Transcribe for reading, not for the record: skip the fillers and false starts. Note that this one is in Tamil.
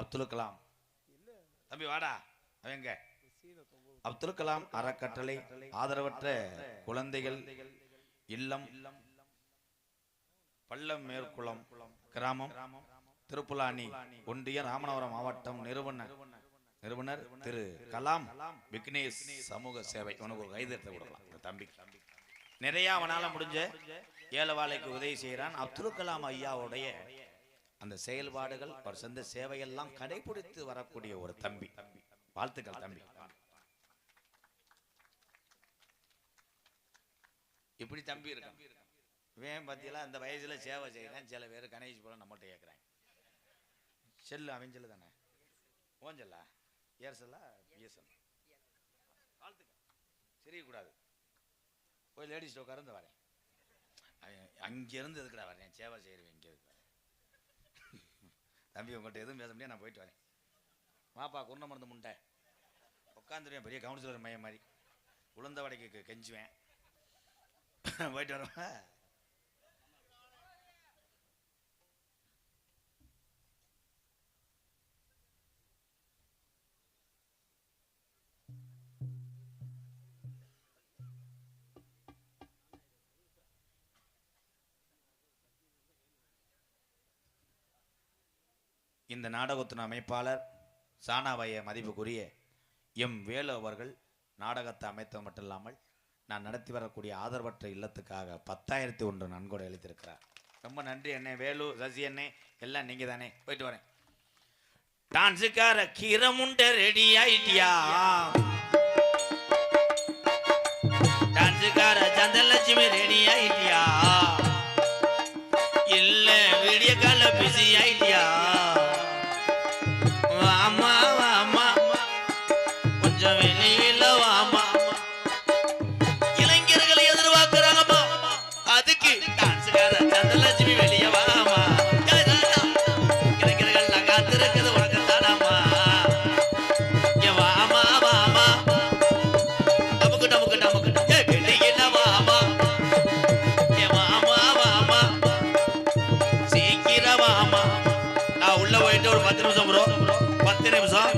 அப்துல் கலாம் தம்பி வாடா அவங்க அப்துல் கலாம் அறக்கட்டளை ஆதரவற்ற குழந்தைகள் இல்லம் பள்ளம் மேற்குளம் கிராமம் திருப்புலானி ஒன்றிய ராமநாதபுரம் மாவட்டம் நிறுவனர் திரு கலாம் விக்னேஷ் சமூக சேவை உனக்கு ஒரு கைதட்டை கொடுக்கலாம் தம்பி நிறைய அவனால முடிஞ்ச ஏழவாளைக்கு உதவி செய்கிறான் அப்துல் கலாம் ஐயாவுடைய அந்த செயல்பாடுகள் அவர் செஞ்ச சேவையெல்லாம் கடைபிடித்து வரக்கூடிய ஒரு தம்பி வாழ்த்துக்கள் தம்பி இப்படி தம்பி இருக்கான் இவன் பத்தியெல்லாம் அந்த வயசுல சேவை செய்யறேன் சில பேர் கணேஷ் போல நம்மகிட்ட கேட்குறாங்க செல்லு அவன் செல்லு தானே ஓஞ்சல்லா ஏர்சல்லா பிஎஸ்எல் வாழ்த்துக்கள் தெரியக்கூடாது போய் லேடிஸ் உட்கார்ந்து வரேன் அங்கிருந்து எதுக்குடா வரேன் சேவை செய்யறேன் இங்கே இருக்கு தம்பி உங்கள்கிட்ட எதுவும் பேச முடியாது நான் போயிட்டு வரேன் வாப்பா குருண மருந்து முண்டை உட்காந்துருவேன் பெரிய கவுன்சிலர் மையம் மாதிரி உளுந்த வடைக்கு கெஞ்சுவேன் போயிட்டு வரேன் இந்த நாடகத்தின் அமைப்பாளர் சானாவைய மதிப்புக்குரிய எம் வேலு அவர்கள் நாடகத்தை அமைத்தது மட்டும் இல்லாமல் நான் நடத்தி வரக்கூடிய ஆதரவற்ற இல்லத்துக்காக 10,001 நன்கொடை அளித்திருக்கிறார். ரொம்ப நன்றி அண்ணே வேலு சசி அண்ணே எல்லாம் நீங்க தானே போயிட்டு வரேன். டான்ஸுக்கார கீரமுண்ட ரெடி ஆயிட்டியா டான்ஸுக்கார சந்தலட்சுமி ரெடி ஆயிட்டியா இல்ல வீடியோ கால பிஸி ஆயிட்டியா வாமா வாமா கொஞ்சம் வெளியில வாமா இளைஞர்கள் எதிர்பார்க்கிறாங்கம்மா அதுக்கு டான்ஸுக்கார சந்தலட்சுமி வெளியே வாமா இளைஞர்கள் காத்திருக்குது உனக்கு தானாமா வாமா வாமா நமக்கு நமக்கு நமக்கு வெளியில வாமா வாமா வாமா சீக்கிரம் வாமா நான் உள்ள போயிட்டு ஒரு 10 நிமிஷம் ப்ரோ 10 நிமிஷம்